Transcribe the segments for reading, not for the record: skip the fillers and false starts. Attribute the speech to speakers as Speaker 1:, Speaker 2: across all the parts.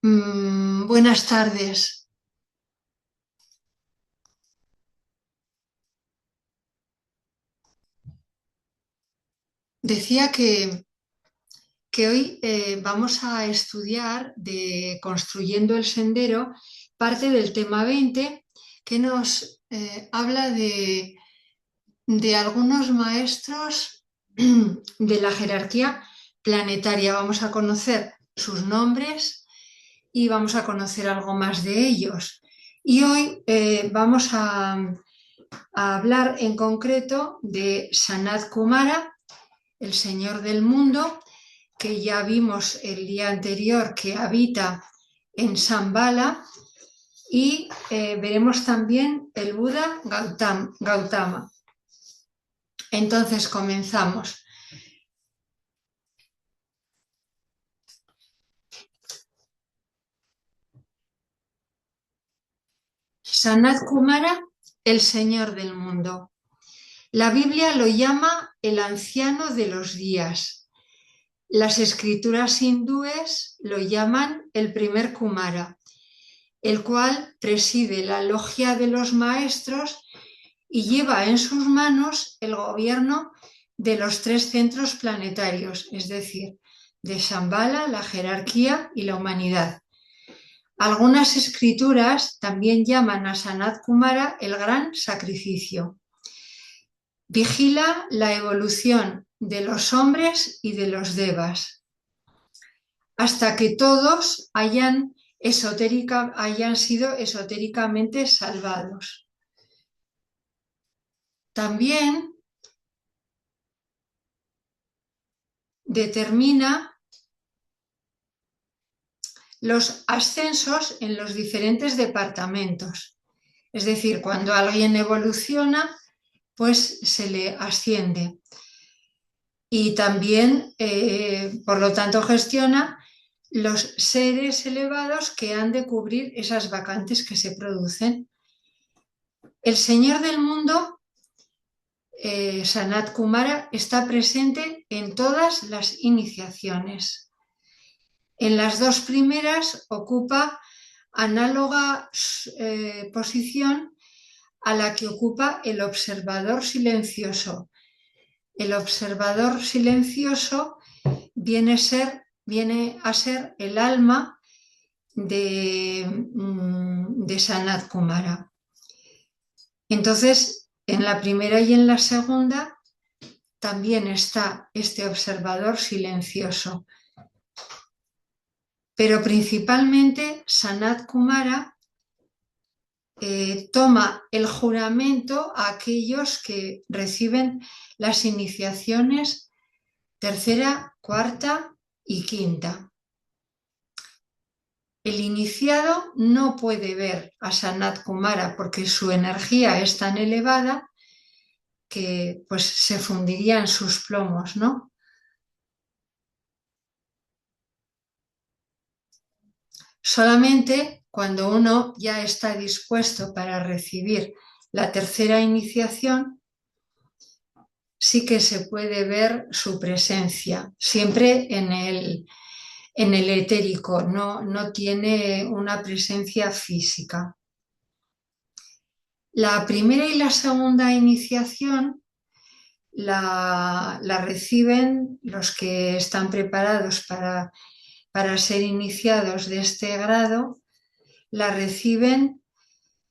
Speaker 1: Buenas tardes. Decía que hoy vamos a estudiar de Construyendo el Sendero, parte del tema 20, que nos habla de algunos maestros de la jerarquía planetaria. Vamos a conocer sus nombres y vamos a conocer algo más de ellos. Y hoy vamos a hablar en concreto de Sanat Kumara, el Señor del Mundo, que ya vimos el día anterior que habita en Shambhala, y veremos también el Buda Gautama. Entonces comenzamos. Sanat Kumara, el Señor del Mundo. La Biblia lo llama el anciano de los días. Las escrituras hindúes lo llaman el primer Kumara, el cual preside la logia de los maestros y lleva en sus manos el gobierno de los tres centros planetarios, es decir, de Shambhala, la jerarquía y la humanidad. Algunas escrituras también llaman a Sanat Kumara el gran sacrificio. Vigila la evolución de los hombres y de los devas, hasta que todos hayan sido esotéricamente salvados. También determina los ascensos en los diferentes departamentos. Es decir, cuando alguien evoluciona, pues se le asciende. Y también, por lo tanto, gestiona los seres elevados que han de cubrir esas vacantes que se producen. El Señor del Mundo, Sanat Kumara, está presente en todas las iniciaciones. En las dos primeras ocupa análoga posición a la que ocupa el observador silencioso. El observador silencioso viene a ser el alma de Sanat Kumara. Entonces, en la primera y en la segunda también está este observador silencioso. Pero principalmente Sanat Kumara toma el juramento a aquellos que reciben las iniciaciones tercera, cuarta y quinta. El iniciado no puede ver a Sanat Kumara porque su energía es tan elevada que pues se fundiría en sus plomos, ¿no? Solamente cuando uno ya está dispuesto para recibir la tercera iniciación, sí que se puede ver su presencia, siempre en el etérico, no tiene una presencia física. La primera y la segunda iniciación la reciben los que están preparados para ser iniciados de este grado, la reciben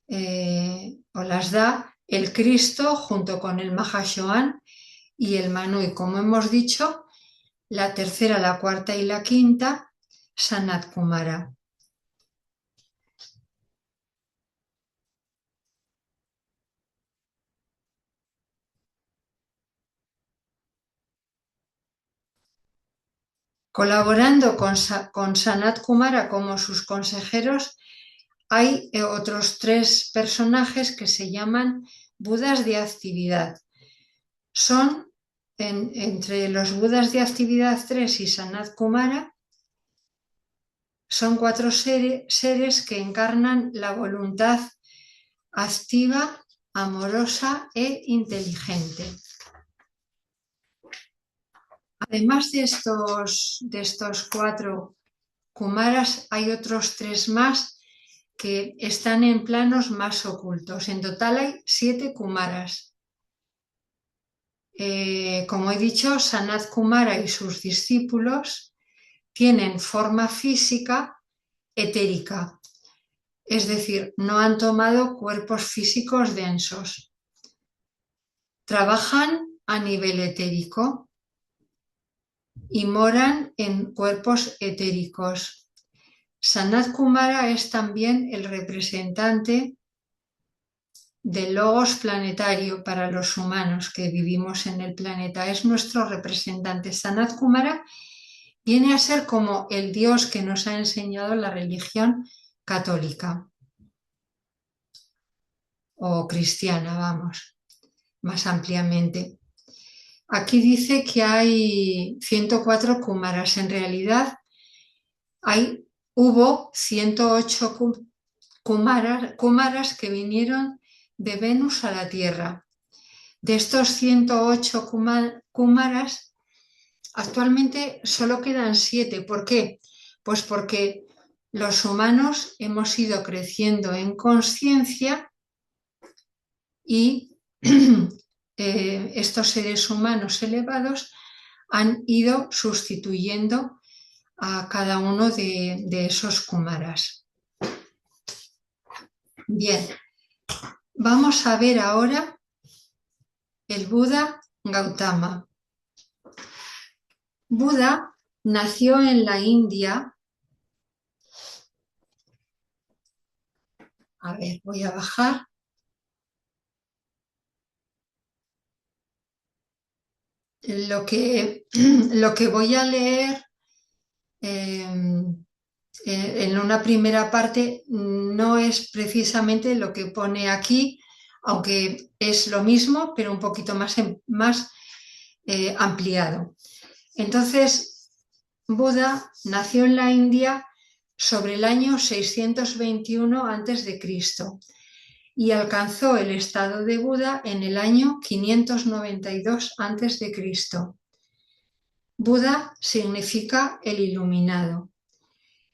Speaker 1: o las da el Cristo junto con el Mahashohan y el Manu. Y como hemos dicho, la tercera, la cuarta y la quinta, Sanat Kumara. Colaborando con Sanat Kumara como sus consejeros, hay otros tres personajes que se llaman Budas de actividad. Son, entre los Budas de actividad 3 y Sanat Kumara, son cuatro seres que encarnan la voluntad activa, amorosa e inteligente. Además de estos cuatro Kumaras hay otros 3 más que están en planos más ocultos. En total hay 7 Kumaras. Como he dicho, Sanat Kumara y sus discípulos tienen forma física etérica, es decir, no han tomado cuerpos físicos densos. Trabajan a nivel etérico y moran en cuerpos etéricos. Sanat Kumara es también el representante del logos planetario para los humanos que vivimos en el planeta. Es nuestro representante. Sanat Kumara viene a ser como el Dios que nos ha enseñado la religión católica o cristiana, vamos, más ampliamente. Aquí dice que hay 104 Kumaras. En realidad hubo 108 Kumaras que vinieron de Venus a la Tierra. De estos 108 Kumaras, actualmente solo quedan 7. ¿Por qué? Pues porque los humanos hemos ido creciendo en conciencia y estos seres humanos elevados han ido sustituyendo a cada uno de esos Kumaras. Bien, vamos a ver ahora el Buda Gautama. Buda nació en la India. A ver, voy a bajar. Lo que voy a leer en una primera parte no es precisamente lo que pone aquí, aunque es lo mismo, pero un poquito más ampliado. Entonces, Buda nació en la India sobre el año 621 a.C. y alcanzó el estado de Buda en el año 592 a.C. Buda significa el iluminado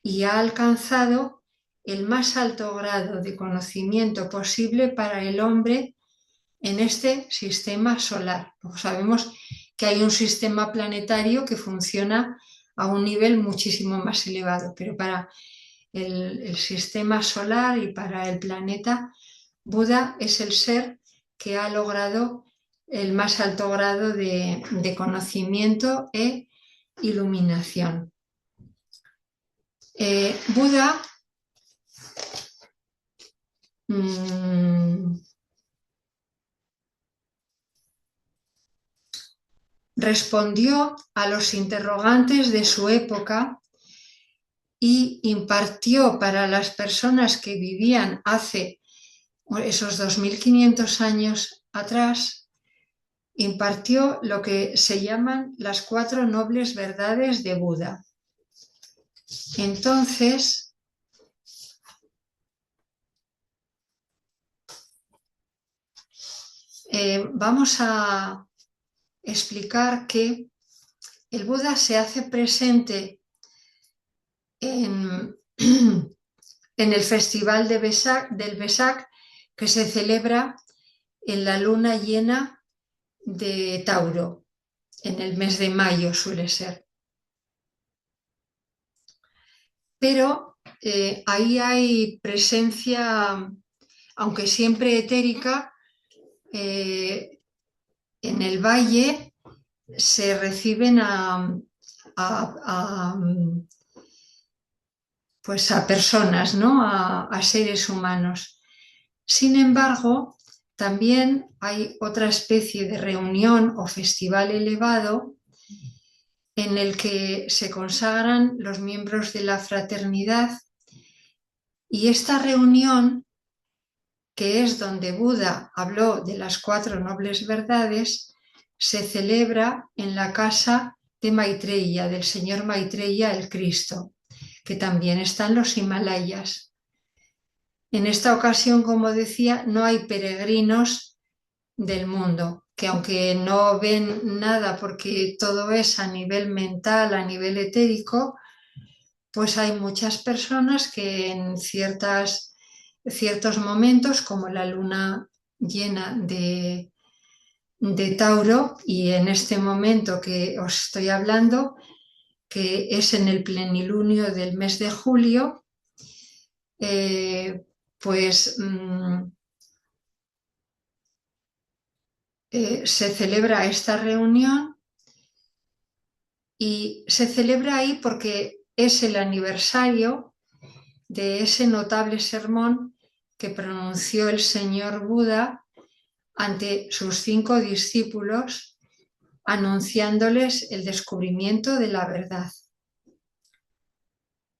Speaker 1: y ha alcanzado el más alto grado de conocimiento posible para el hombre en este sistema solar. Sabemos que hay un sistema planetario que funciona a un nivel muchísimo más elevado, pero para el sistema solar y para el planeta, Buda es el ser que ha logrado el más alto grado de conocimiento e iluminación. Buda respondió a los interrogantes de su época y impartió para las personas que vivían hace esos 2500 años atrás, impartió lo que se llaman las 4 nobles verdades de Buda. Entonces, vamos a explicar que el Buda se hace presente en el festival del Vesak, que se celebra en la luna llena de Tauro, en el mes de mayo suele ser. Pero ahí hay presencia, aunque siempre etérica, en el valle se reciben pues a personas, ¿no? A seres humanos. Sin embargo, también hay otra especie de reunión o festival elevado en el que se consagran los miembros de la fraternidad, y esta reunión, que es donde Buda habló de las 4 nobles verdades, se celebra en la casa de Maitreya, del señor Maitreya el Cristo, que también está en los Himalayas. En esta ocasión, como decía, no hay peregrinos del mundo, que aunque no ven nada porque todo es a nivel mental, a nivel etérico, pues hay muchas personas que en ciertos momentos, como la luna llena de Tauro, y en este momento que os estoy hablando, que es en el plenilunio del mes de julio, eh, pues se celebra esta reunión y se celebra ahí porque es el aniversario de ese notable sermón que pronunció el señor Buda ante sus 5 discípulos, anunciándoles el descubrimiento de la verdad.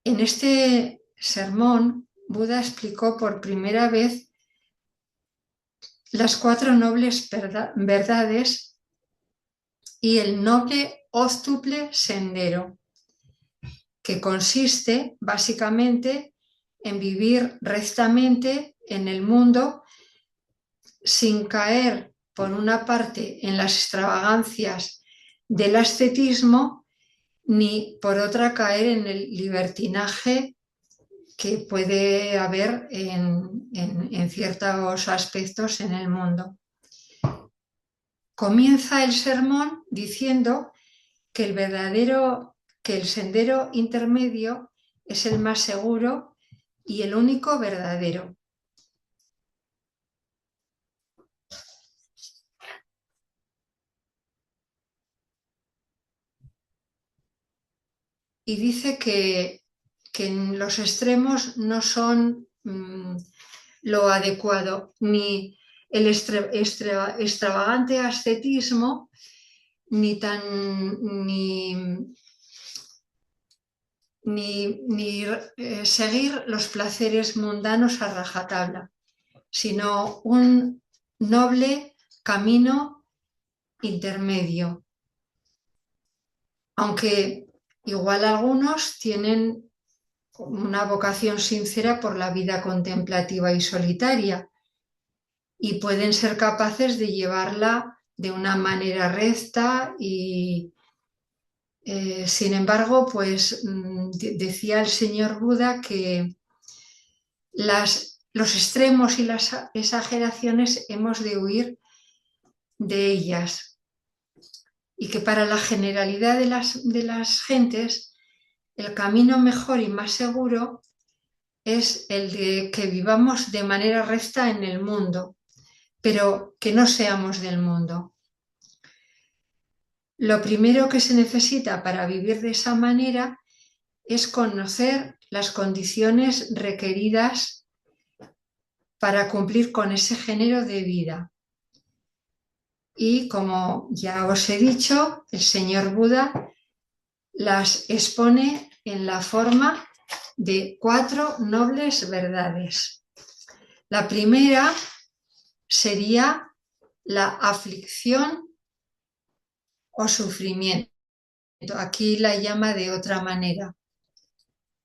Speaker 1: En este sermón, Buda explicó por primera vez las 4 nobles verdades y el noble óctuple sendero, que consiste básicamente en vivir rectamente en el mundo sin caer, por una parte, en las extravagancias del ascetismo, ni por otra caer en el libertinaje que puede haber en ciertos aspectos en el mundo. Comienza el sermón diciendo que que el sendero intermedio es el más seguro y el único verdadero. Y dice que en los extremos no son lo adecuado, ni el extravagante ascetismo, ni, tan, ni, ni seguir los placeres mundanos a rajatabla, sino un noble camino intermedio. Aunque igual algunos tienen una vocación sincera por la vida contemplativa y solitaria y pueden ser capaces de llevarla de una manera recta y, sin embargo, pues decía el señor Buda que los extremos y las exageraciones hemos de huir de ellas y que para la generalidad de las gentes el camino mejor y más seguro es el de que vivamos de manera recta en el mundo, pero que no seamos del mundo. Lo primero que se necesita para vivir de esa manera es conocer las condiciones requeridas para cumplir con ese género de vida. Y como ya os he dicho, el señor Buda las expone en la forma de 4 nobles verdades. La primera sería la aflicción o sufrimiento. Aquí la llama de otra manera.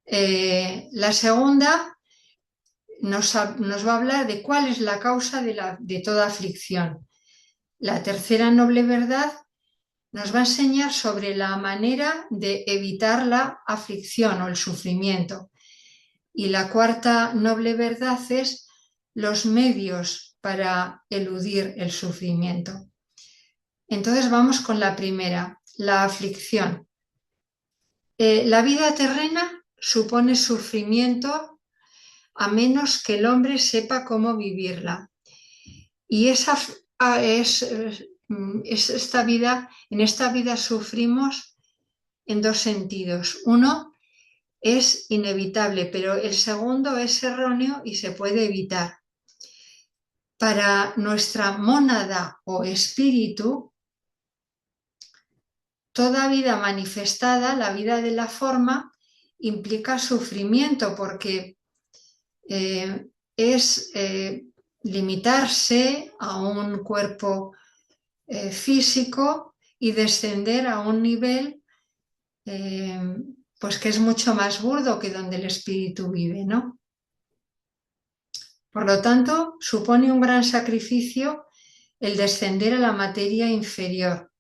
Speaker 1: La segunda nos va a hablar de cuál es la causa de toda aflicción. La tercera noble verdad nos va a enseñar sobre la manera de evitar la aflicción o el sufrimiento. Y la cuarta noble verdad es los medios para eludir el sufrimiento. Entonces vamos con la primera, la aflicción. La vida terrena supone sufrimiento a menos que el hombre sepa cómo vivirla. Y en esta vida sufrimos en 2 sentidos. Uno es inevitable, pero el segundo es erróneo y se puede evitar. Para nuestra mónada o espíritu, toda vida manifestada, la vida de la forma, implica sufrimiento porque es limitarse a un cuerpo físico y descender a un nivel pues que es mucho más burdo que donde el espíritu vive, ¿no? Por lo tanto, supone un gran sacrificio el descender a la materia inferior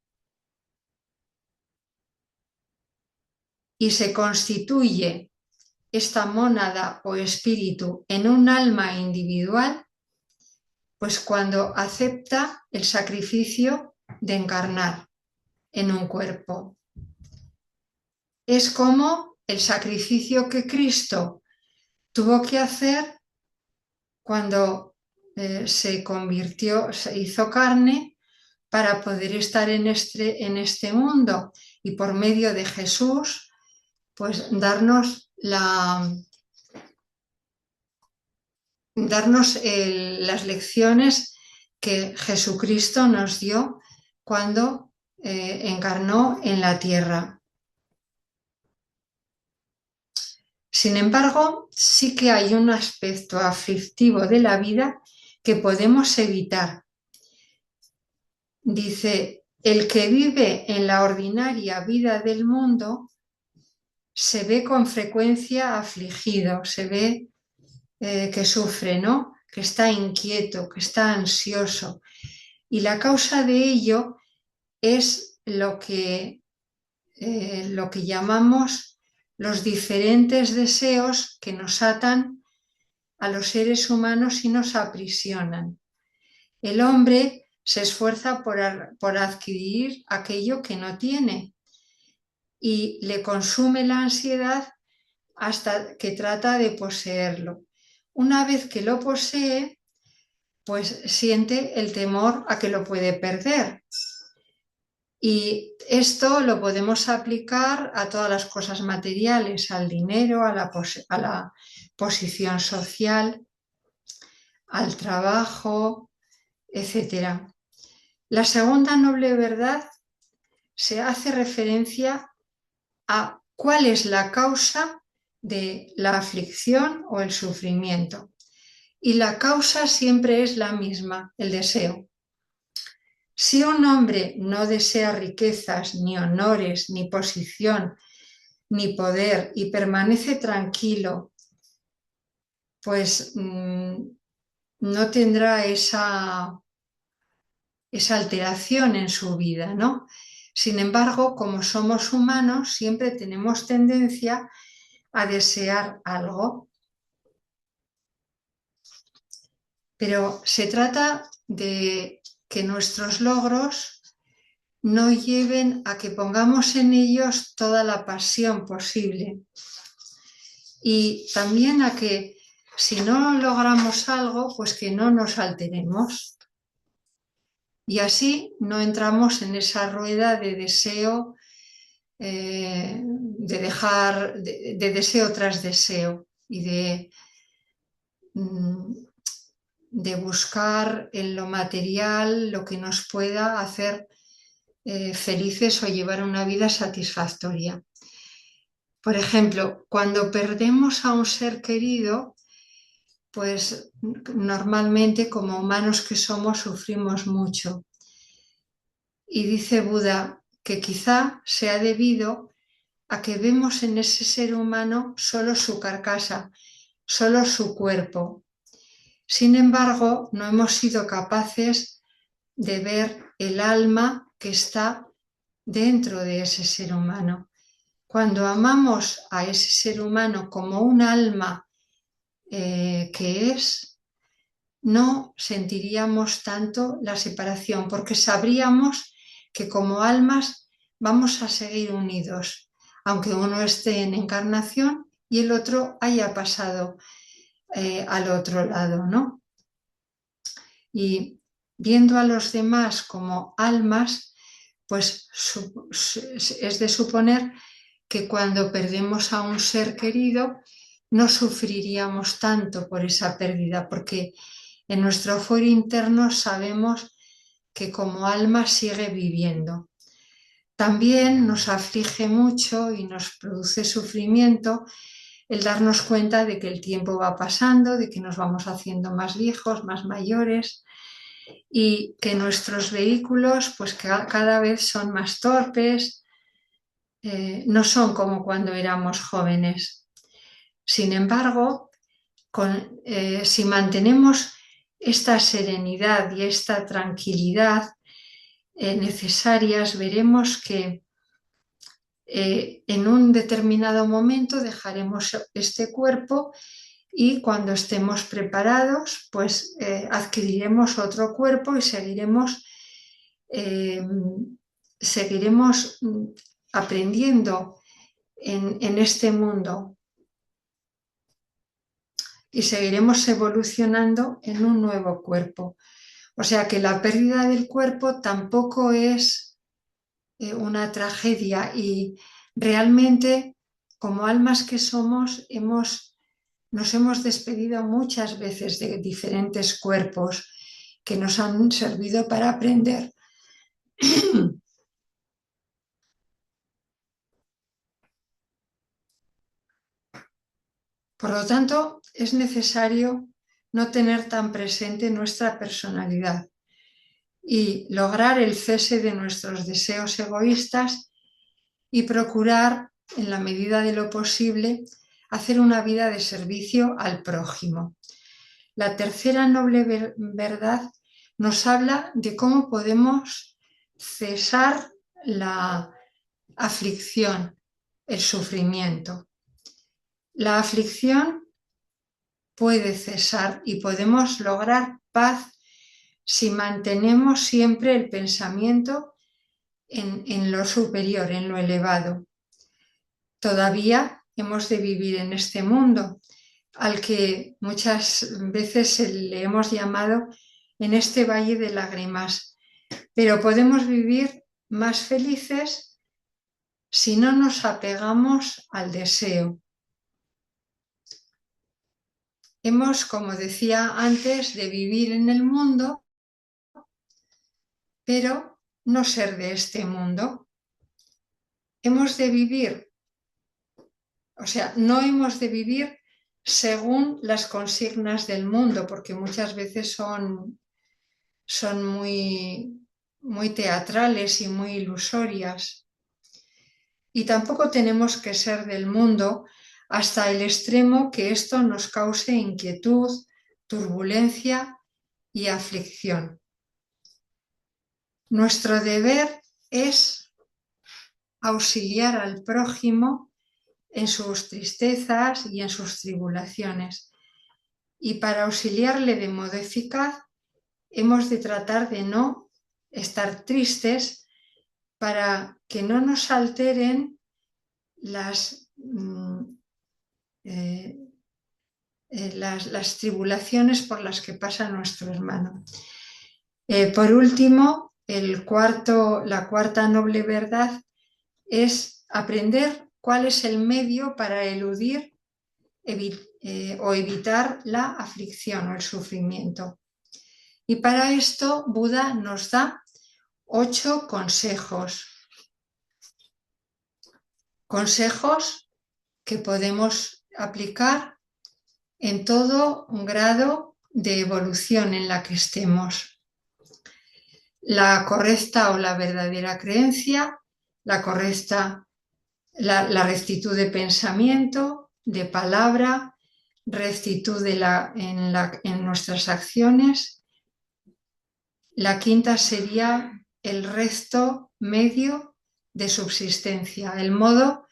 Speaker 1: y se constituye esta mónada o espíritu en un alma individual, pues cuando acepta el sacrificio de encarnar en un cuerpo. Es como el sacrificio que Cristo tuvo que hacer cuando se convirtió, se hizo carne para poder estar en este mundo y por medio de Jesús, pues darnos las lecciones que Jesucristo nos dio cuando encarnó en la tierra. Sin embargo, sí que hay un aspecto aflictivo de la vida que podemos evitar. Dice, el que vive en la ordinaria vida del mundo se ve con frecuencia afligido, se ve que sufre, ¿no? Que está inquieto, que está ansioso. Y la causa de ello es lo que llamamos los diferentes deseos que nos atan a los seres humanos y nos aprisionan. El hombre se esfuerza por adquirir aquello que no tiene y le consume la ansiedad hasta que trata de poseerlo. Una vez que lo posee, pues siente el temor a que lo puede perder. Y esto lo podemos aplicar a todas las cosas materiales, al dinero, a la posición social, al trabajo, etc. La segunda noble verdad se hace referencia a cuál es la causa de la aflicción o el sufrimiento. Y la causa siempre es la misma, el deseo. Si un hombre no desea riquezas, ni honores, ni posición, ni poder y permanece tranquilo, pues no tendrá esa alteración en su vida, ¿no? Sin embargo, como somos humanos, siempre tenemos tendencia a desear algo. Pero se trata de que nuestros logros no lleven a que pongamos en ellos toda la pasión posible. Y también a que si no logramos algo, pues que no nos alteremos. Y así no entramos en esa rueda de deseo, de deseo tras deseo y de buscar en lo material lo que nos pueda hacer felices o llevar una vida satisfactoria. Por ejemplo, cuando perdemos a un ser querido, pues normalmente como humanos que somos sufrimos mucho. Y dice Buda que quizá sea debido a que vemos en ese ser humano solo su carcasa, solo su cuerpo. Sin embargo, no hemos sido capaces de ver el alma que está dentro de ese ser humano. Cuando amamos a ese ser humano como un alma que es, no sentiríamos tanto la separación, porque sabríamos que como almas vamos a seguir unidos, aunque uno esté en encarnación y el otro haya pasado al otro lado, ¿no? Y viendo a los demás como almas, pues es de suponer que cuando perdemos a un ser querido no sufriríamos tanto por esa pérdida, porque en nuestro fuero interno sabemos que como alma sigue viviendo. También nos aflige mucho y nos produce sufrimiento el darnos cuenta de que el tiempo va pasando, de que nos vamos haciendo más viejos, más mayores y que nuestros vehículos pues cada vez son más torpes, no son como cuando éramos jóvenes. Sin embargo, si mantenemos esta serenidad y esta tranquilidad necesarias, veremos que En un determinado momento dejaremos este cuerpo y cuando estemos preparados, pues adquiriremos otro cuerpo y eh, seguiremos aprendiendo en este mundo y seguiremos evolucionando en un nuevo cuerpo. O sea que la pérdida del cuerpo tampoco es una tragedia y realmente como almas que somos nos hemos despedido muchas veces de diferentes cuerpos que nos han servido para aprender. Por lo tanto, es necesario no tener tan presente nuestra personalidad y lograr el cese de nuestros deseos egoístas y procurar, en la medida de lo posible, hacer una vida de servicio al prójimo. La tercera noble verdad nos habla de cómo podemos cesar la aflicción, el sufrimiento. La aflicción puede cesar y podemos lograr paz si mantenemos siempre el pensamiento en lo superior, en lo elevado. Todavía hemos de vivir en este mundo, al que muchas veces le hemos llamado en este valle de lágrimas, pero podemos vivir más felices si no nos apegamos al deseo. Hemos, como decía antes, de vivir en el mundo, pero no ser de este mundo. Hemos de vivir, o sea, no hemos de vivir según las consignas del mundo, porque muchas veces son muy teatrales y muy ilusorias. Y tampoco tenemos que ser del mundo hasta el extremo que esto nos cause inquietud, turbulencia y aflicción. Nuestro deber es auxiliar al prójimo en sus tristezas y en sus tribulaciones. Y para auxiliarle de modo eficaz, hemos de tratar de no estar tristes para que no nos alteren las tribulaciones por las que pasa nuestro hermano. Por último, la cuarta noble verdad es aprender cuál es el medio para eludir o evitar la aflicción o el sufrimiento. Y para esto Buda nos da 8 consejos. Consejos que podemos aplicar en todo un grado de evolución en la que estemos. La correcta o la verdadera creencia, la rectitud de pensamiento, de palabra, rectitud en nuestras acciones. La quinta sería el recto medio de subsistencia, el modo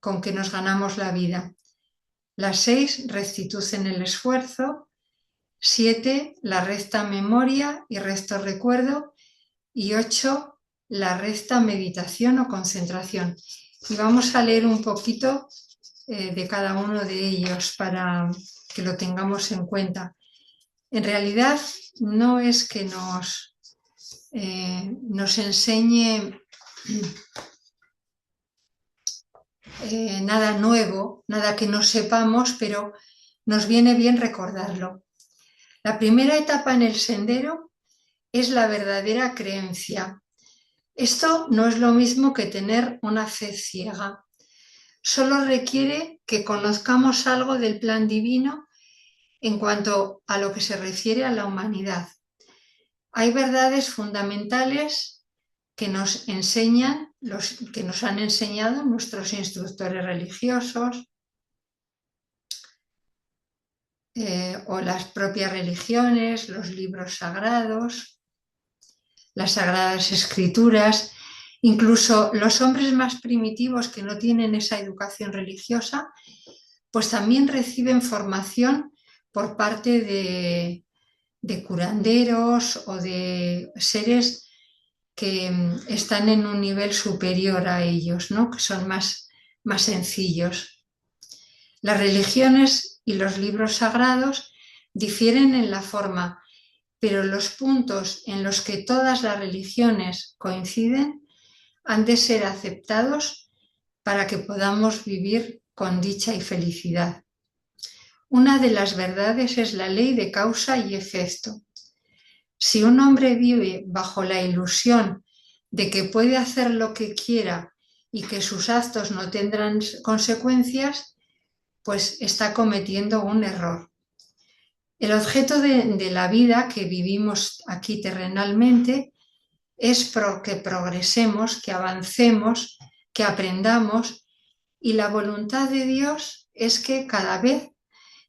Speaker 1: con que nos ganamos la vida. La 6, rectitud en el esfuerzo. 7, la recta memoria y recto recuerdo. Y 8, la recta meditación o concentración. Y vamos a leer un poquito de cada uno de ellos para que lo tengamos en cuenta. En realidad no es que nos enseñe nada nuevo, nada que no sepamos, pero nos viene bien recordarlo. La primera etapa en el sendero es la verdadera creencia. Esto no es lo mismo que tener una fe ciega. Solo requiere que conozcamos algo del plan divino en cuanto a lo que se refiere a la humanidad. Hay verdades fundamentales que nos enseñan, que nos han enseñado nuestros instructores religiosos o las propias religiones, los libros sagrados, las sagradas escrituras, Incluso los hombres más primitivos que no tienen esa educación religiosa, pues también reciben formación por parte de curanderos o de seres que están en un nivel superior a ellos, ¿no? Que son más sencillos. Las religiones y los libros sagrados difieren en la forma, pero los puntos en los que todas las religiones coinciden han de ser aceptados para que podamos vivir con dicha y felicidad. Una de las verdades es la ley de causa y efecto. Si un hombre vive bajo la ilusión de que puede hacer lo que quiera y que sus actos no tendrán consecuencias, pues está cometiendo un error. El objeto de la vida que vivimos aquí terrenalmente es que progresemos, que avancemos, que aprendamos, y la voluntad de Dios es que cada vez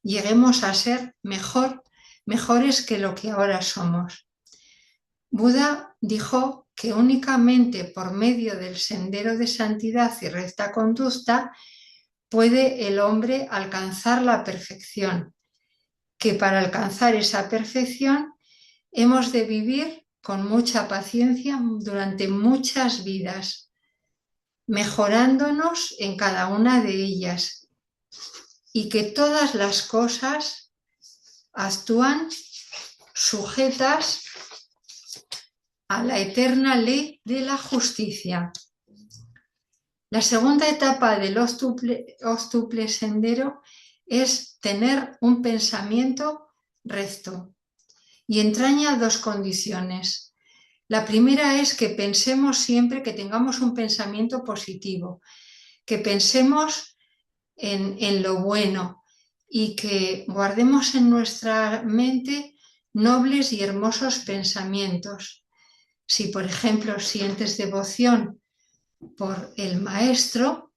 Speaker 1: lleguemos a ser mejores que lo que ahora somos. Buda dijo que únicamente por medio del sendero de santidad y recta conducta puede el hombre alcanzar la perfección, que para alcanzar esa perfección hemos de vivir con mucha paciencia durante muchas vidas, mejorándonos en cada una de ellas, y que todas las cosas actúan sujetas a la eterna ley de la justicia. La segunda etapa del octuple sendero es tener un pensamiento recto y entraña dos condiciones. La primera es que pensemos siempre, que tengamos un pensamiento positivo, que pensemos en lo bueno y que guardemos en nuestra mente nobles y hermosos pensamientos. Si, por ejemplo, sientes devoción por el maestro,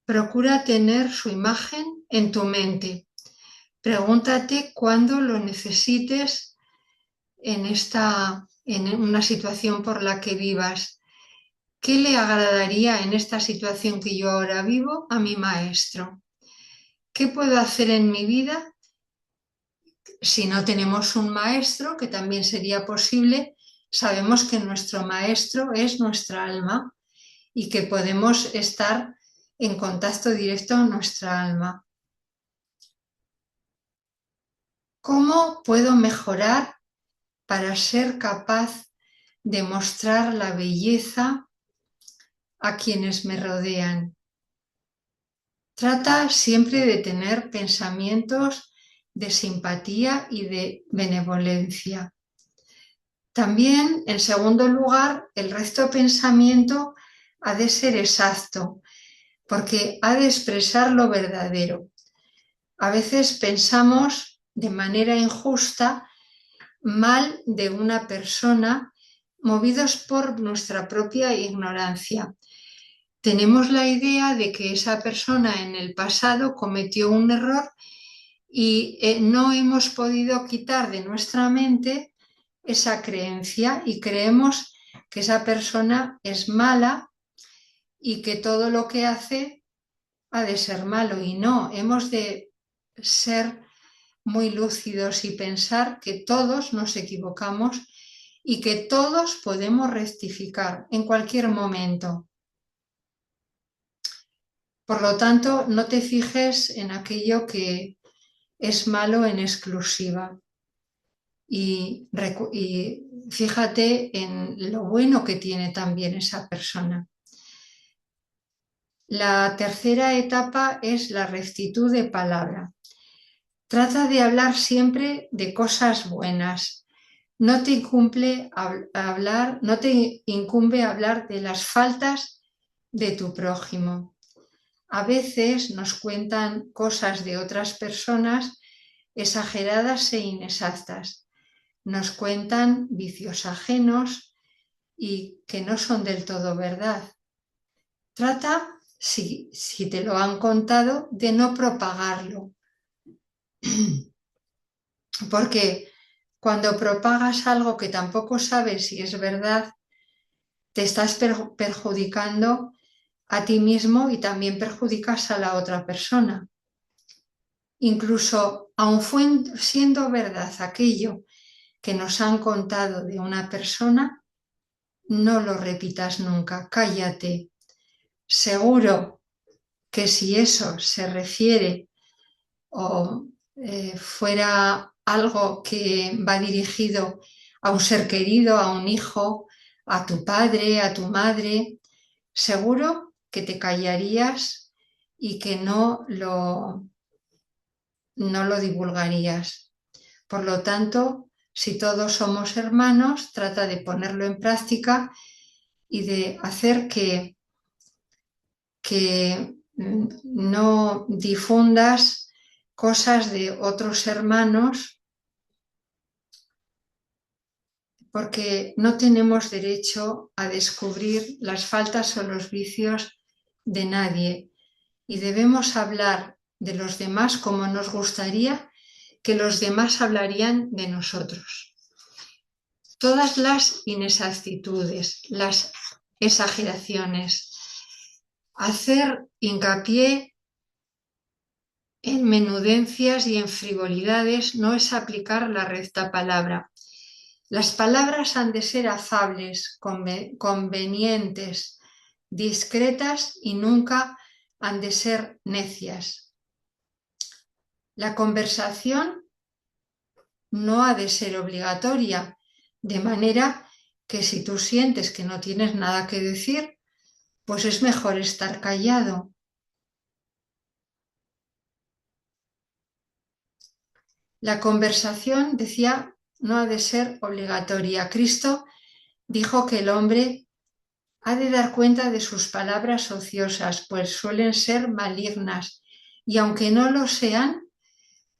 Speaker 1: procura tener su imagen en tu mente. Pregúntate cuándo lo necesites en una situación por la que vivas. ¿Qué le agradaría en esta situación que yo ahora vivo a mi maestro? ¿Qué puedo hacer en mi vida si no tenemos un maestro, que también sería posible? Sabemos que nuestro maestro es nuestra alma y que podemos estar en contacto directo con nuestra alma. ¿Cómo puedo mejorar para ser capaz de mostrar la belleza a quienes me rodean? Trata siempre de tener pensamientos de simpatía y de benevolencia. También, en segundo lugar, el recto pensamiento ha de ser exacto, porque ha de expresar lo verdadero. A veces pensamos de manera injusta mal de una persona, movidos por nuestra propia ignorancia. Tenemos la idea de que esa persona en el pasado cometió un error y no hemos podido quitar de nuestra mente esa creencia y creemos que esa persona es mala y que todo lo que hace ha de ser malo, y no, hemos de ser muy lúcidos y pensar que todos nos equivocamos y que todos podemos rectificar en cualquier momento. Por lo tanto, no te fijes en aquello que es malo en exclusiva y fíjate en lo bueno que tiene también esa persona. La tercera etapa es la rectitud de palabra. Trata de hablar siempre de cosas buenas. No te incumbe hablar de las faltas de tu prójimo. A veces nos cuentan cosas de otras personas exageradas e inexactas. Nos cuentan vicios ajenos y que no son del todo verdad. Trata, si te lo han contado, de no propagarlo, porque cuando propagas algo que tampoco sabes si es verdad, te estás perjudicando a ti mismo y también perjudicas a la otra persona. Incluso, aun siendo verdad aquello que nos han contado de una persona, no lo repitas nunca, cállate. Seguro que si eso se refiere o fuera algo que va dirigido a un ser querido, a un hijo, a tu padre, a tu madre, seguro que te callarías y que no lo divulgarías. Por lo tanto, si todos somos hermanos, trata de ponerlo en práctica y de hacer que no difundas cosas de otros hermanos, porque no tenemos derecho a descubrir las faltas o los vicios de nadie y debemos hablar de los demás como nos gustaría que los demás hablarían de nosotros. Todas las inexactitudes, las exageraciones, hacer hincapié en menudencias y en frivolidades no es aplicar la recta palabra. Las palabras han de ser afables, convenientes, discretas y nunca han de ser necias. La conversación no ha de ser obligatoria, de manera que si tú sientes que no tienes nada que decir, pues es mejor estar callado. La conversación, decía, no ha de ser obligatoria. Cristo dijo que el hombre ha de dar cuenta de sus palabras ociosas, pues suelen ser malignas, y aunque no lo sean,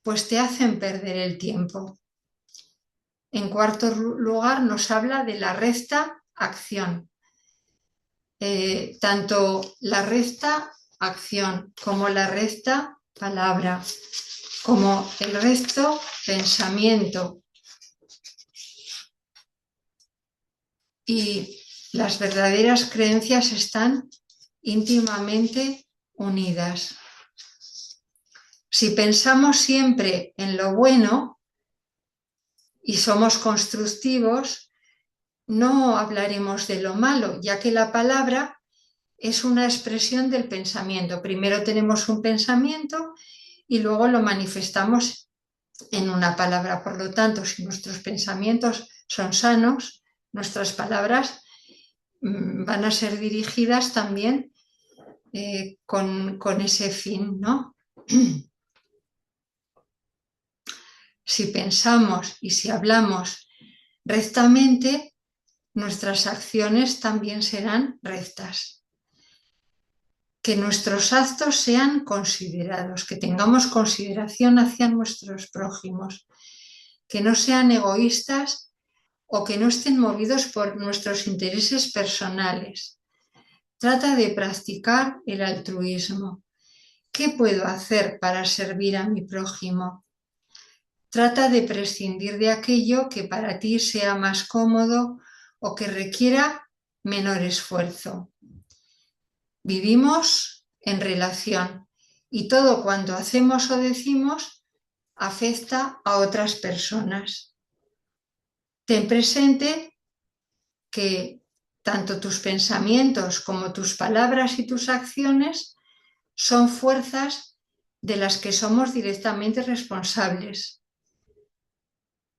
Speaker 1: pues te hacen perder el tiempo. En cuarto lugar, nos habla de la recta acción. Tanto la recta acción como la recta palabra, como el recto pensamiento y las verdaderas creencias están íntimamente unidas. Si pensamos siempre en lo bueno y somos constructivos, no hablaremos de lo malo, ya que la palabra es una expresión del pensamiento. Primero tenemos un pensamiento y luego lo manifestamos en una palabra. Por lo tanto, si nuestros pensamientos son sanos, nuestras palabras van a ser dirigidas también con ese fin, ¿no? Si pensamos y si hablamos rectamente, nuestras acciones también serán rectas. Que nuestros actos sean considerados, que tengamos consideración hacia nuestros prójimos, que no sean egoístas o que no estén movidos por nuestros intereses personales. Trata de practicar el altruismo. ¿Qué puedo hacer para servir a mi prójimo? Trata de prescindir de aquello que para ti sea más cómodo o que requiera menor esfuerzo. Vivimos en relación y todo cuanto hacemos o decimos afecta a otras personas. Ten presente que tanto tus pensamientos como tus palabras y tus acciones son fuerzas de las que somos directamente responsables.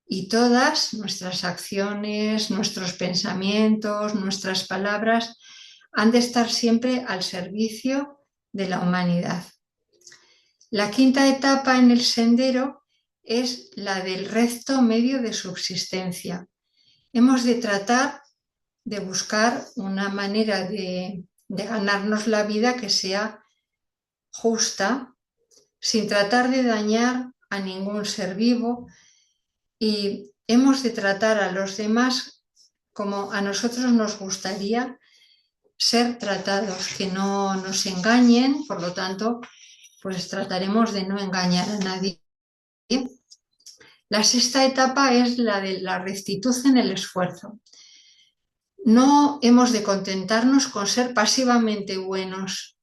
Speaker 1: Y todas nuestras acciones, nuestros pensamientos, nuestras palabras han de estar siempre al servicio de la humanidad. La quinta etapa en el sendero es la del recto medio de subsistencia. Hemos de tratar de buscar una manera de ganarnos la vida que sea justa, sin tratar de dañar a ningún ser vivo, y hemos de tratar a los demás como a nosotros nos gustaría ser tratados, que no nos engañen, por lo tanto, pues trataremos de no engañar a nadie. La sexta etapa es la de la rectitud en el esfuerzo. No hemos de contentarnos con ser pasivamente buenos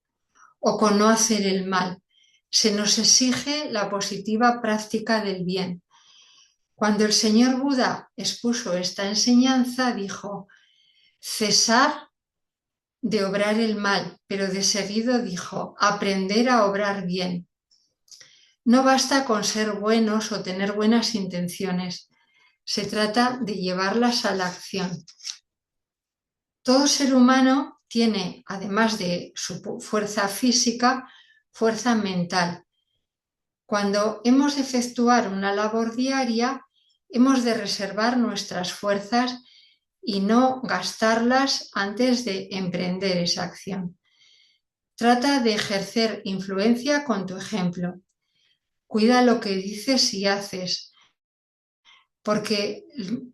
Speaker 1: o con no hacer el mal. Se nos exige la positiva práctica del bien. Cuando el señor Buda expuso esta enseñanza, dijo: cesar de obrar el mal, pero de seguido dijo: aprender a obrar bien. No basta con ser buenos o tener buenas intenciones, se trata de llevarlas a la acción. Todo ser humano tiene, además de su fuerza física, fuerza mental. Cuando hemos de efectuar una labor diaria, hemos de reservar nuestras fuerzas y no gastarlas antes de emprender esa acción. Trata de ejercer influencia con tu ejemplo. Cuida lo que dices y haces, porque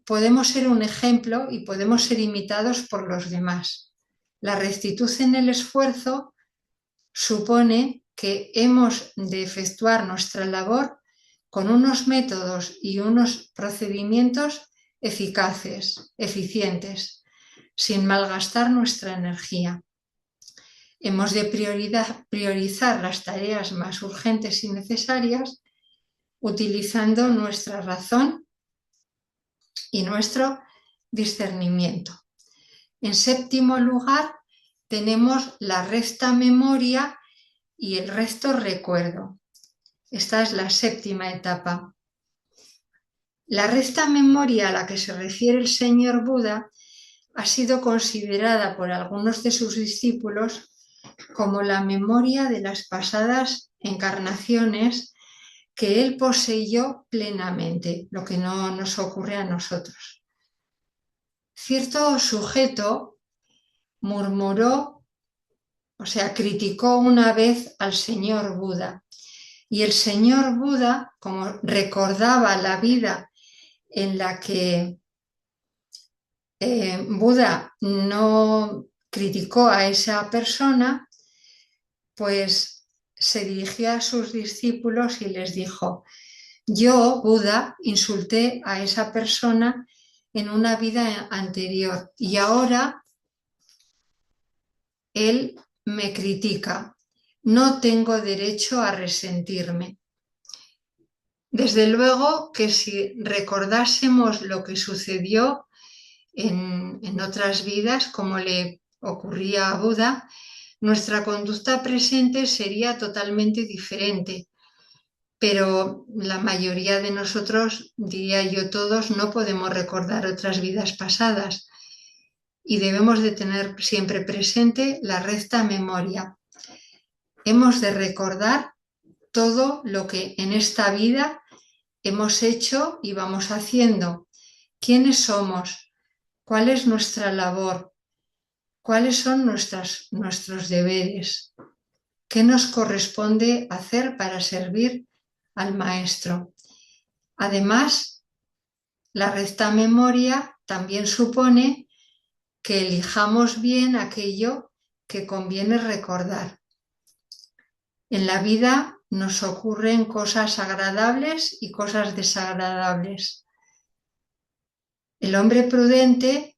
Speaker 1: podemos ser un ejemplo y podemos ser imitados por los demás. La rectitud en el esfuerzo supone que hemos de efectuar nuestra labor con unos métodos y unos procedimientos eficaces, eficientes, sin malgastar nuestra energía. Hemos de priorizar las tareas más urgentes y necesarias utilizando nuestra razón y nuestro discernimiento. En séptimo lugar, tenemos la recta memoria y el recto recuerdo. Esta es la séptima etapa. La recta memoria a la que se refiere el señor Buda ha sido considerada por algunos de sus discípulos como la memoria de las pasadas encarnaciones que él poseyó plenamente, lo que no nos ocurre a nosotros. Cierto sujeto murmuró, o sea, criticó una vez al señor Buda, y el señor Buda, como recordaba la vida en la que Buda no criticó a esa persona, pues se dirigió a sus discípulos y les dijo: yo, Buda, insulté a esa persona en una vida anterior y ahora él me critica. No tengo derecho a resentirme. Desde luego que si recordásemos lo que sucedió en otras vidas, como le ocurría a Buda, nuestra conducta presente sería totalmente diferente. Pero la mayoría de nosotros, diría yo todos, no podemos recordar otras vidas pasadas y debemos de tener siempre presente la recta memoria. Hemos de recordar todo lo que en esta vida hemos hecho y vamos haciendo. ¿Quiénes somos? ¿Cuál es nuestra labor? ¿Cuáles son nuestros deberes? ¿Qué nos corresponde hacer para servir al Maestro? Además, la recta memoria también supone que elijamos bien aquello que conviene recordar. En la vida nos ocurren cosas agradables y cosas desagradables. El hombre prudente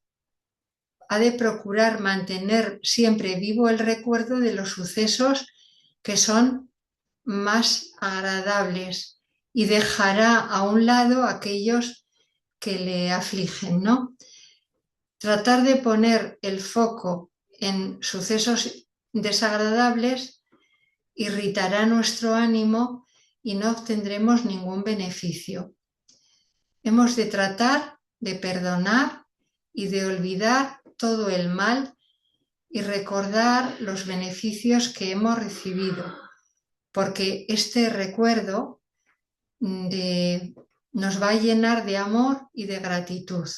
Speaker 1: ha de procurar mantener siempre vivo el recuerdo de los sucesos que son más agradables y dejará a un lado aquellos que le afligen, ¿no? Tratar de poner el foco en sucesos desagradables irritará nuestro ánimo y no obtendremos ningún beneficio. Hemos de tratar de perdonar y de olvidar todo el mal y recordar los beneficios que hemos recibido, porque este recuerdo nos va a llenar de amor y de gratitud.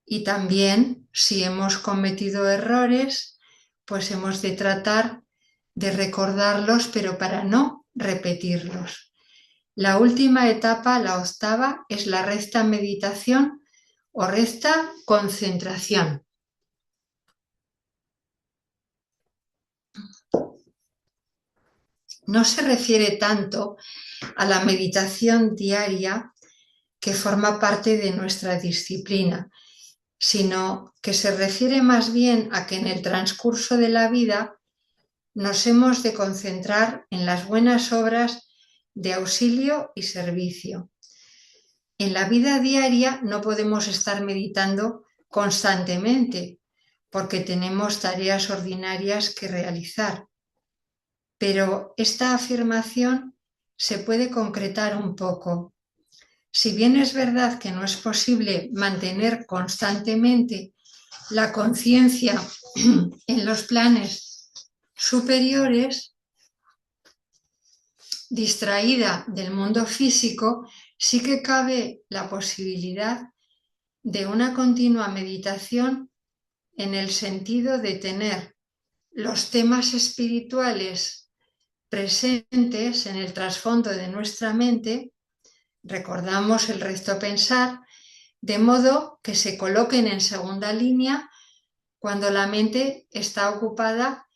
Speaker 1: Y también, si hemos cometido errores, pues hemos de tratar de recordarlos, pero para no repetirlos. La última etapa, la octava, es la recta meditación o recta concentración. No se refiere tanto a la meditación diaria que forma parte de nuestra disciplina, sino que se refiere más bien a que en el transcurso de la vida nos hemos de concentrar en las buenas obras de auxilio y servicio. En la vida diaria no podemos estar meditando constantemente porque tenemos tareas ordinarias que realizar, pero esta afirmación se puede concretar un poco. Si bien es verdad que no es posible mantener constantemente la conciencia en los planes superiores, distraída del mundo físico, sí que cabe la posibilidad de una continua meditación en el sentido de tener los temas espirituales presentes en el trasfondo de nuestra mente, recordamos el recto pensar, de modo que se coloquen en segunda línea cuando la mente está ocupada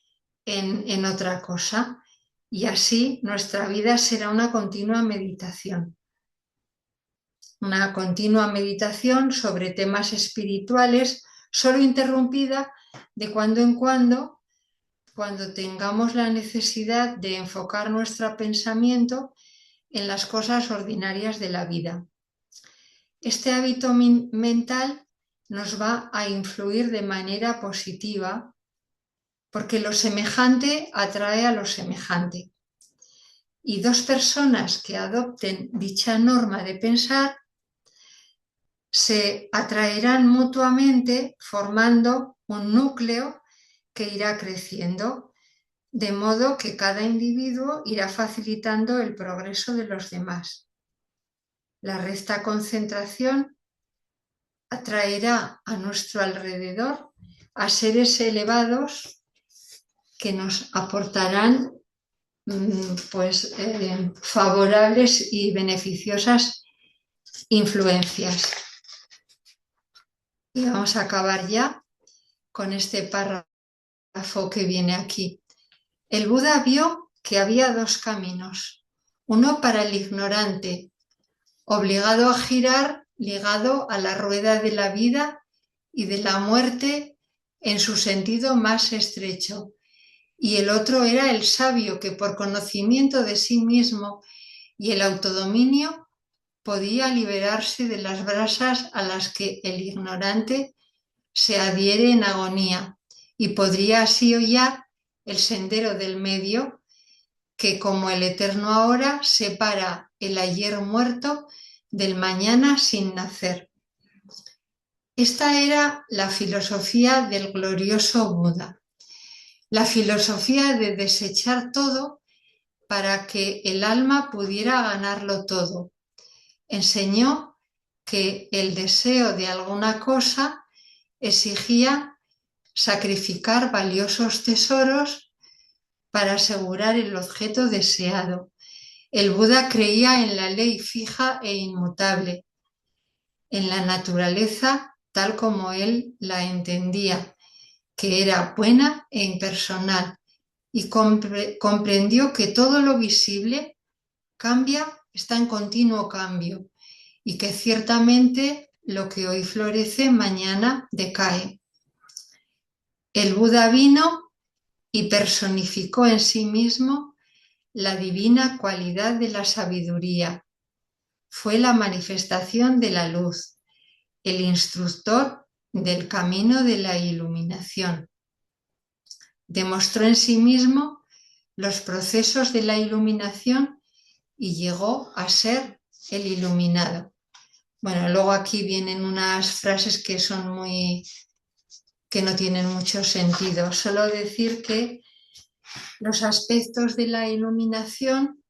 Speaker 1: en otra cosa. Y así nuestra vida será una continua meditación sobre temas espirituales, solo interrumpida de cuando en cuando tengamos la necesidad de enfocar nuestro pensamiento en las cosas ordinarias de la vida. Este hábito mental nos va a influir de manera positiva porque lo semejante atrae a lo semejante. Y dos personas que adopten dicha norma de pensar se atraerán mutuamente formando un núcleo que irá creciendo, de modo que cada individuo irá facilitando el progreso de los demás. La recta concentración atraerá a nuestro alrededor a seres elevados que nos aportarán favorables y beneficiosas influencias. Y vamos a acabar ya con este párrafo que viene aquí. El Buda vio que había dos caminos, uno para el ignorante, obligado a girar, ligado a la rueda de la vida y de la muerte en su sentido más estrecho, y el otro era el sabio que por conocimiento de sí mismo y el autodominio podía liberarse de las brasas a las que el ignorante se adhiere en agonía y podría así hollar el sendero del medio que, como el eterno ahora, separa el ayer muerto del mañana sin nacer. Esta era la filosofía del glorioso Buda, la filosofía de desechar todo para que el alma pudiera ganarlo todo. Enseñó que el deseo de alguna cosa exigía sacrificar valiosos tesoros para asegurar el objeto deseado. El Buda creía en la ley fija e inmutable, en la naturaleza tal como él la entendía, que era buena e impersonal, y comprendió que todo lo visible cambia, está en continuo cambio, y que ciertamente lo que hoy florece mañana decae. El Buda vino y personificó en sí mismo la divina cualidad de la sabiduría. Fue la manifestación de la luz, el instructor del camino de la iluminación. Demostró en sí mismo los procesos de la iluminación y llegó a ser el iluminado. Bueno, luego aquí vienen unas frases que no tienen mucho sentido. Solo decir que los aspectos de la iluminación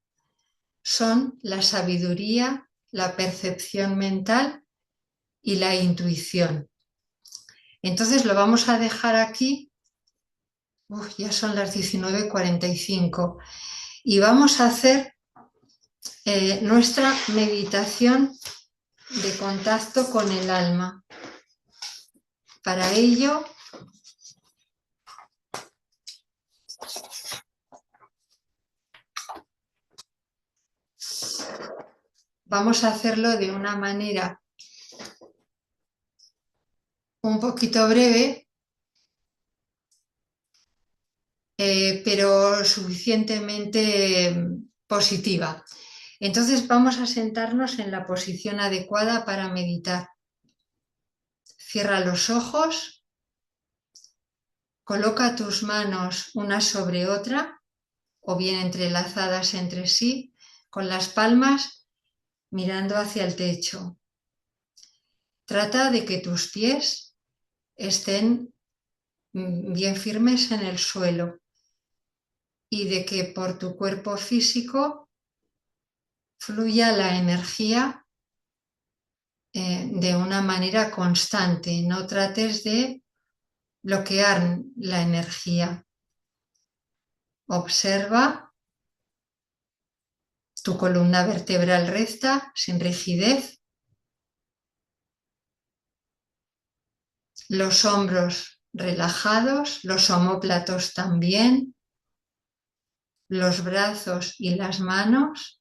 Speaker 1: son la sabiduría, la percepción mental y la intuición. Entonces lo vamos a dejar aquí. Ya son las 19:45 y vamos a hacer nuestra meditación de contacto con el alma. Para ello, vamos a hacerlo de una manera un poquito breve, pero suficientemente positiva. Entonces vamos a sentarnos en la posición adecuada para meditar. Cierra los ojos, coloca tus manos una sobre otra o bien entrelazadas entre sí, con las palmas mirando hacia el techo. Trata de que tus pies estén bien firmes en el suelo y de que por tu cuerpo físico fluya la energía de una manera constante. No trates de bloquear la energía. Observa tu columna vertebral recta, sin rigidez, los hombros relajados, los omóplatos también, los brazos y las manos,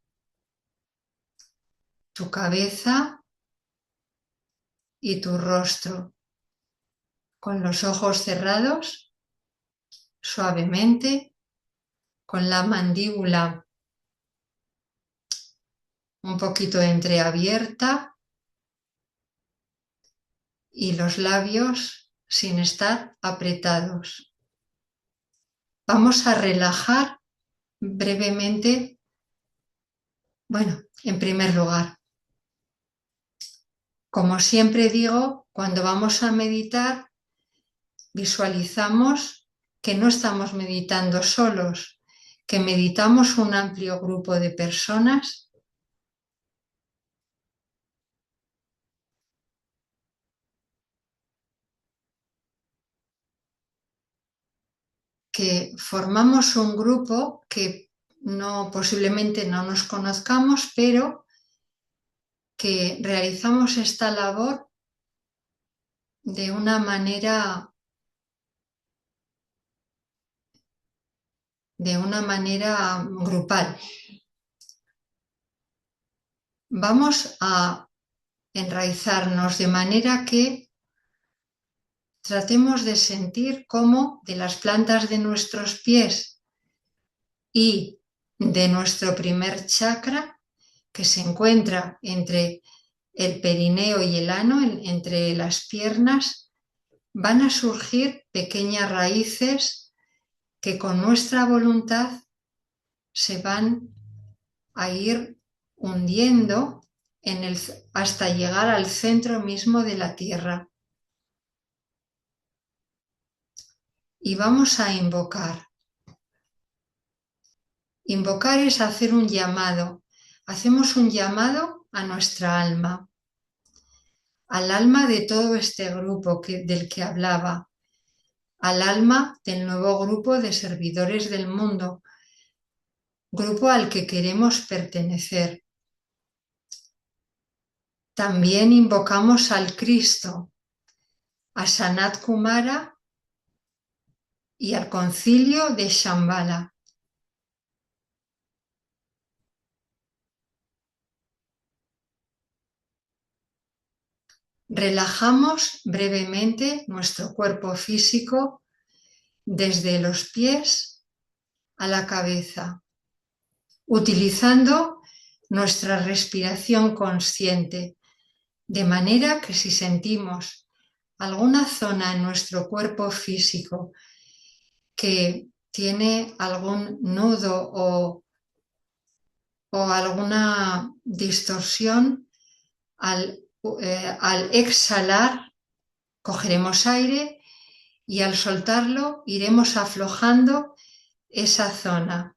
Speaker 1: tu cabeza y tu rostro, con los ojos cerrados, suavemente, con la mandíbula un poquito entreabierta y los labios sin estar apretados. Vamos a relajar brevemente, bueno, en primer lugar, como siempre digo, cuando vamos a meditar, visualizamos que no estamos meditando solos, que meditamos un amplio grupo de personas que formamos un grupo que posiblemente no nos conozcamos, pero que realizamos esta labor de una manera grupal. Vamos a enraizarnos de manera que tratemos de sentir cómo de las plantas de nuestros pies y de nuestro primer chakra, que se encuentra entre el perineo y el ano, entre las piernas, van a surgir pequeñas raíces que con nuestra voluntad se van a ir hundiendo hasta llegar al centro mismo de la tierra. Y vamos a invocar. Invocar es hacer un llamado. Hacemos un llamado a nuestra alma, al alma de todo este grupo del que hablaba, al alma del nuevo grupo de servidores del mundo, grupo al que queremos pertenecer. También invocamos al Cristo, a Sanat Kumara y al concilio de Shambhala. Relajamos brevemente nuestro cuerpo físico desde los pies a la cabeza, utilizando nuestra respiración consciente, de manera que si sentimos alguna zona en nuestro cuerpo físico que tiene algún nudo o alguna distorsión, al exhalar cogeremos aire y al soltarlo iremos aflojando esa zona.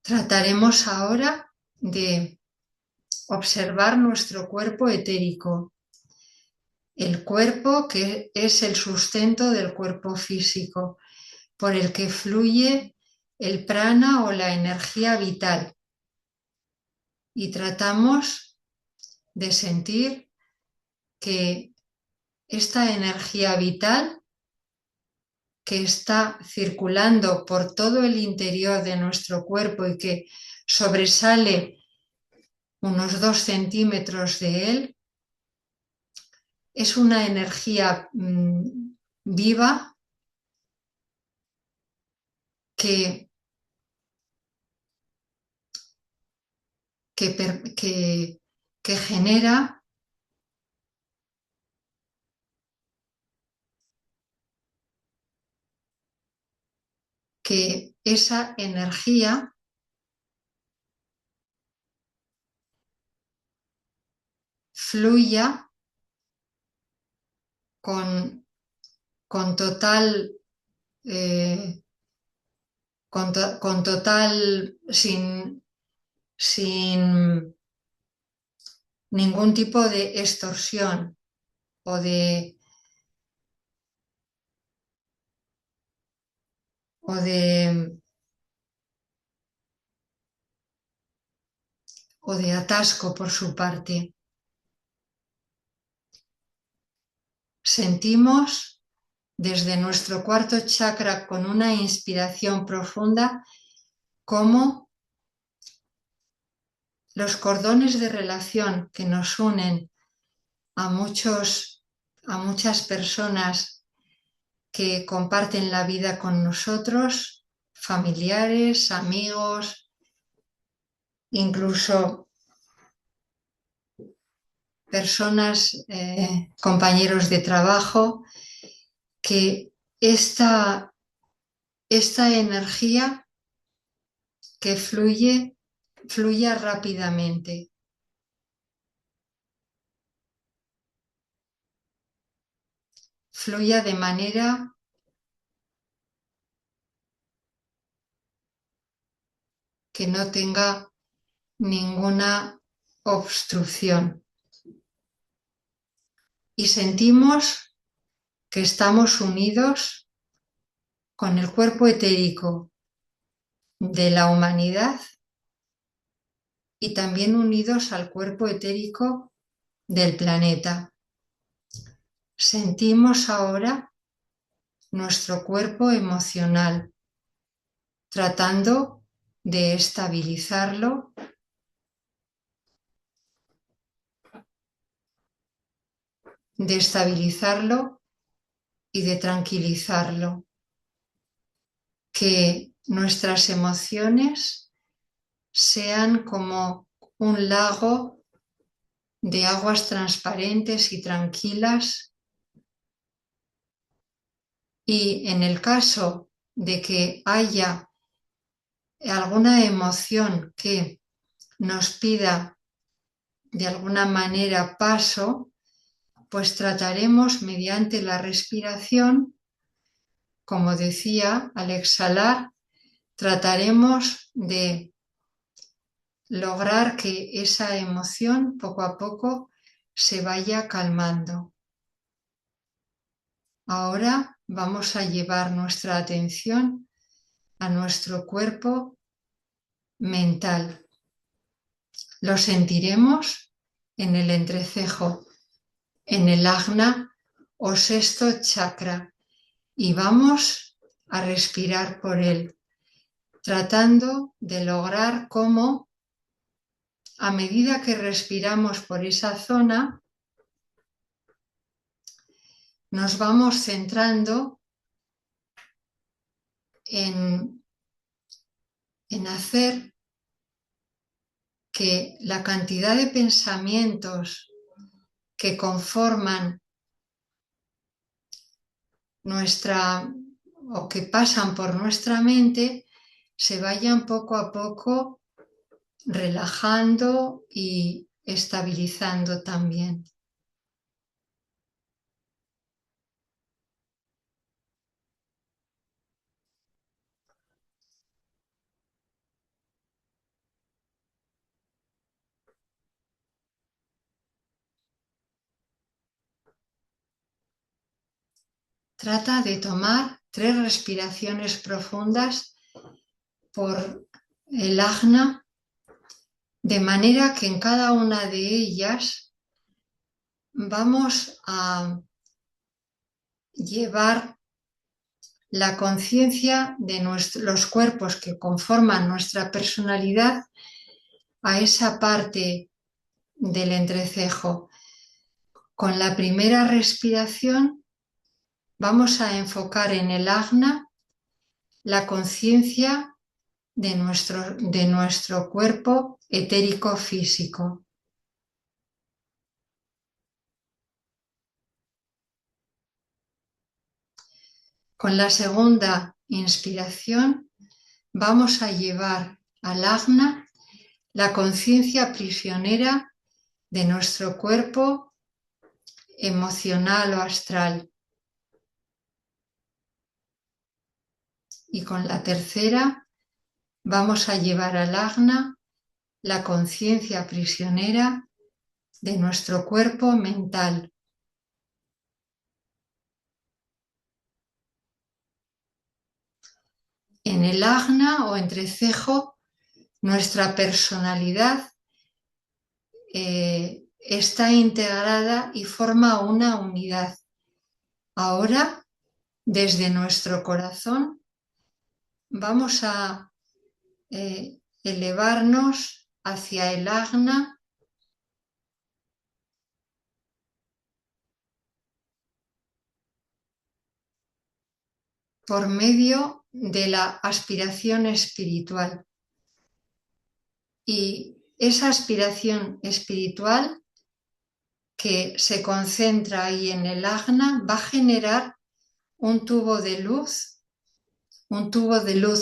Speaker 1: Trataremos ahora de observar nuestro cuerpo etérico, el cuerpo que es el sustento del cuerpo físico, por el que fluye el prana o la energía vital. Y tratamos de sentir que esta energía vital que está circulando por todo el interior de nuestro cuerpo y que sobresale unos 2 centímetros de él, es una energía viva que, que, que genera que esa energía fluya con total, eh, con total, sin ningún tipo de extorsión o de, o de, o de atasco por su parte. Sentimos desde nuestro cuarto chakra con una inspiración profunda cómo los cordones de relación que nos unen a muchas personas que comparten la vida con nosotros, familiares, amigos, incluso personas, compañeros de trabajo, que esta energía que fluya rápidamente. Fluya de manera que no tenga ninguna obstrucción. Y sentimos que estamos unidos con el cuerpo etérico de la humanidad y también unidos al cuerpo etérico del planeta. Sentimos ahora nuestro cuerpo emocional, tratando de estabilizarlo y de tranquilizarlo. Que nuestras emociones sean como un lago de aguas transparentes y tranquilas, y en el caso de que haya alguna emoción que nos pida de alguna manera paso, pues trataremos mediante la respiración, como decía, al exhalar, trataremos de lograr que esa emoción poco a poco se vaya calmando. Ahora vamos a llevar nuestra atención a nuestro cuerpo mental. Lo sentiremos en el entrecejo, en el ajna o sexto chakra, y vamos a respirar por él, tratando de lograr cómo, a medida que respiramos por esa zona, nos vamos centrando en hacer que la cantidad de pensamientos que conforman o que pasan por nuestra mente se vayan poco a poco relajando y estabilizando también. Trata de tomar 3 respiraciones profundas por el ajna, de manera que en cada una de ellas vamos a llevar la conciencia de los cuerpos que conforman nuestra personalidad a esa parte del entrecejo. Con la primera respiración vamos a enfocar en el ajna la conciencia de nuestro cuerpo etérico físico. Con la segunda inspiración vamos a llevar al ajna la conciencia prisionera de nuestro cuerpo emocional o astral. Y con la tercera vamos a llevar al ajna la conciencia prisionera de nuestro cuerpo mental. En el ajna o entrecejo, nuestra personalidad está integrada y forma una unidad. Ahora, desde nuestro corazón, vamos a elevarnos hacia el ajna por medio de la aspiración espiritual. Y esa aspiración espiritual que se concentra ahí en el ajna va a generar un tubo de luz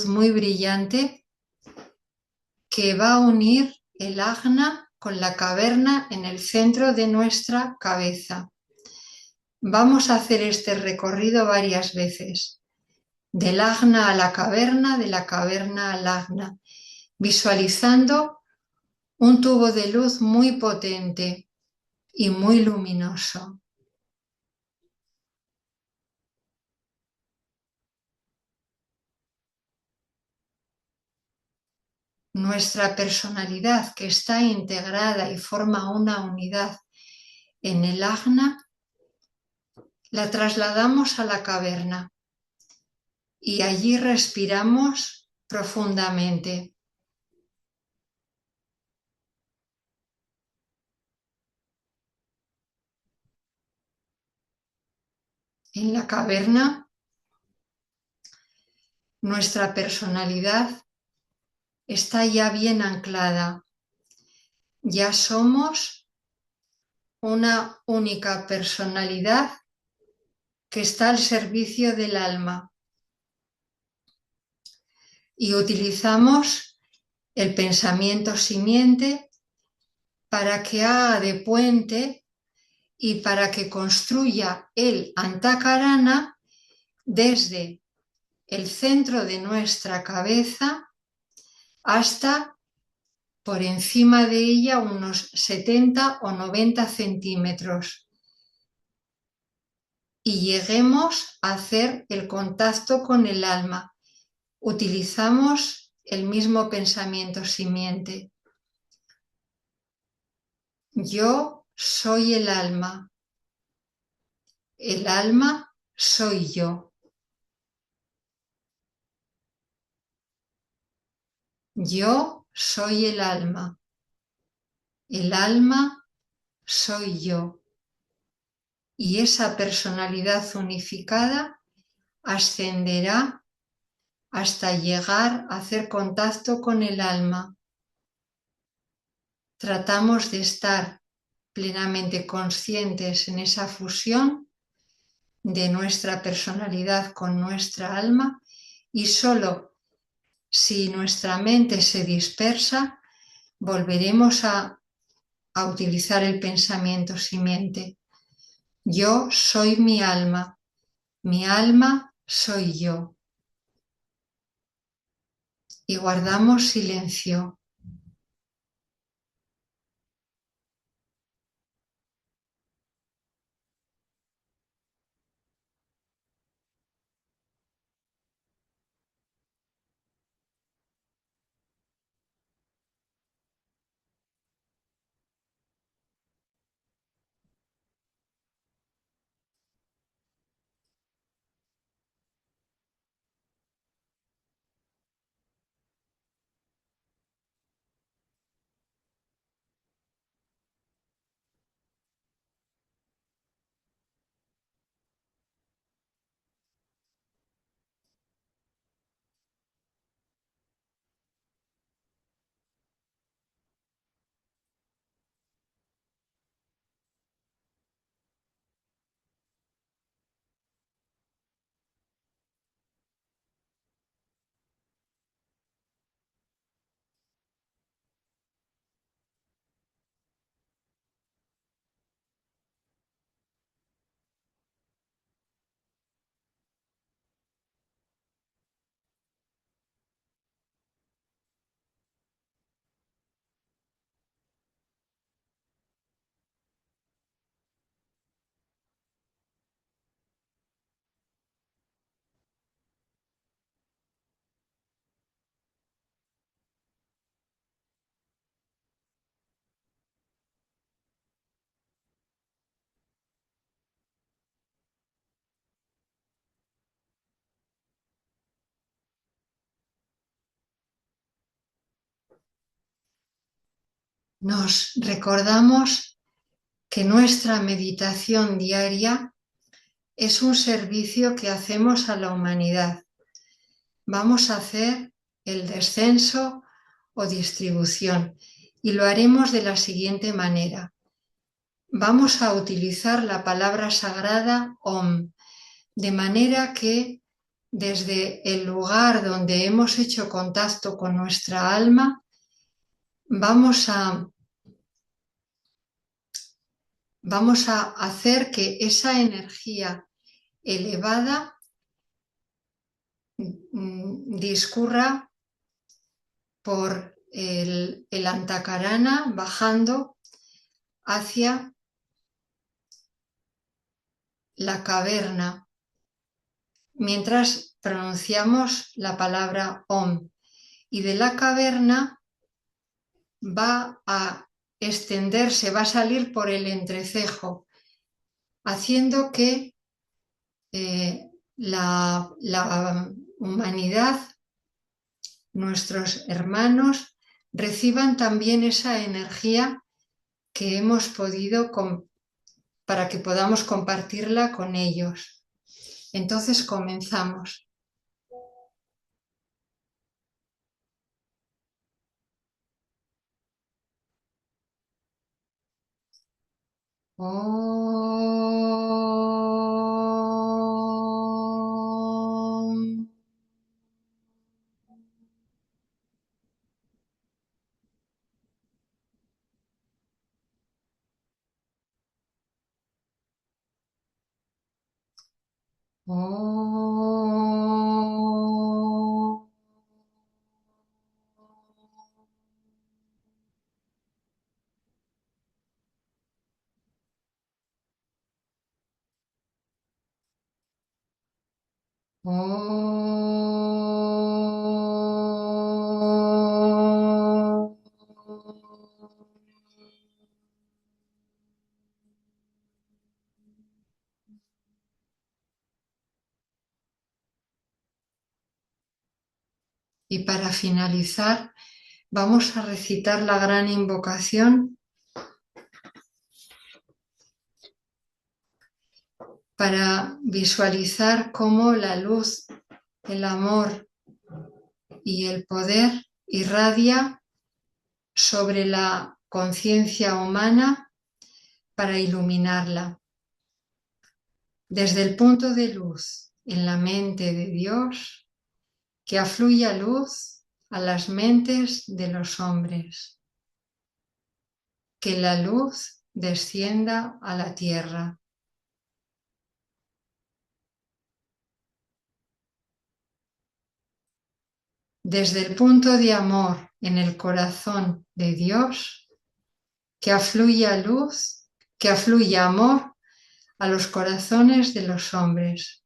Speaker 1: muy brillante que va a unir el ajna con la caverna en el centro de nuestra cabeza. Vamos a hacer este recorrido varias veces, del ajna a la caverna, de la caverna al ajna, visualizando un tubo de luz muy potente y muy luminoso. Nuestra personalidad, que está integrada y forma una unidad en el ajna, la trasladamos a la caverna y allí respiramos profundamente. En la caverna, nuestra personalidad está ya bien anclada. Ya somos una única personalidad que está al servicio del alma y utilizamos el pensamiento simiente para que haga de puente y para que construya el antakarana desde el centro de nuestra cabeza hasta por encima de ella unos 70 o 90 centímetros y lleguemos a hacer el contacto con el alma. Utilizamos el mismo pensamiento simiente. Yo soy el alma soy yo. Yo soy el alma soy yo. Y esa personalidad unificada ascenderá hasta llegar a hacer contacto con el alma. Tratamos de estar plenamente conscientes en esa fusión de nuestra personalidad con nuestra alma y solo si nuestra mente se dispersa volveremos a utilizar el pensamiento simiente. Yo soy mi alma soy yo. Y guardamos silencio. nos recordamos que nuestra meditación diaria es un servicio que hacemos a la humanidad. Vamos a hacer el descenso o distribución y lo haremos de la siguiente manera. Vamos a utilizar la palabra sagrada Om, de manera que desde el lugar donde hemos hecho contacto con nuestra alma, vamos a, vamos a hacer que esa energía elevada discurra por el Antakarana, bajando hacia la caverna, mientras pronunciamos la palabra Om. Y de la caverna va a extenderse, va a salir por el entrecejo, haciendo que la humanidad, nuestros hermanos, reciban también esa energía que hemos podido para que podamos compartirla con ellos. Entonces comenzamos. Om. Om. Om. Y para finalizar, vamos a recitar la gran invocación para visualizar cómo la luz, el amor y el poder irradia sobre la conciencia humana para iluminarla. Desde el punto de luz en la mente de Dios, que afluya luz a las mentes de los hombres. Que la luz descienda a la tierra. Desde el punto de amor en el corazón de Dios, que afluya luz, que afluya amor a los corazones de los hombres.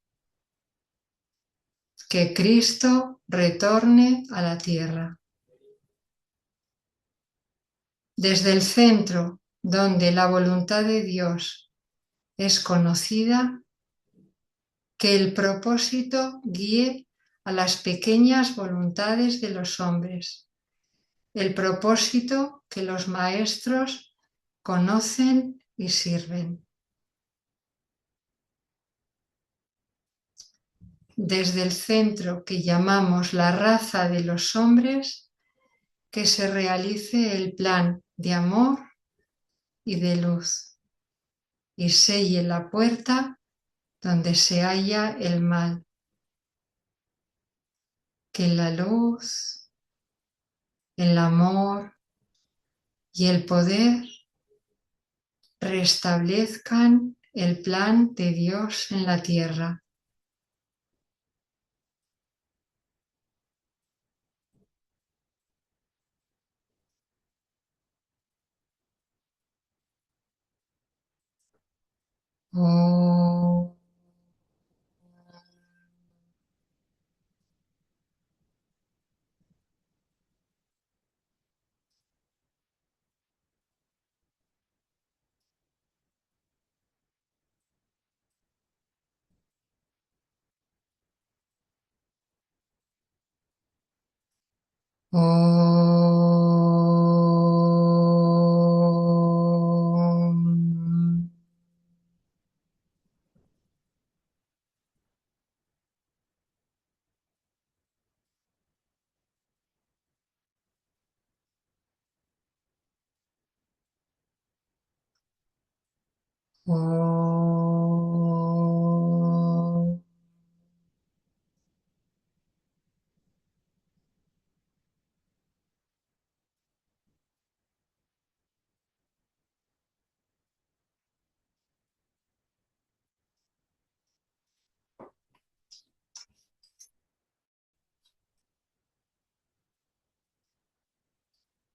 Speaker 1: Que Cristo retorne a la tierra. Desde el centro donde la voluntad de Dios es conocida, que el propósito guíe a las pequeñas voluntades de los hombres, el propósito que los maestros conocen y sirven. Desde el centro que llamamos la raza de los hombres, que se realice el plan de amor y de luz, y selle la puerta donde se halla el mal. Que la luz, el amor y el poder restablezcan el plan de Dios en la tierra. Oh. Oh. Oh.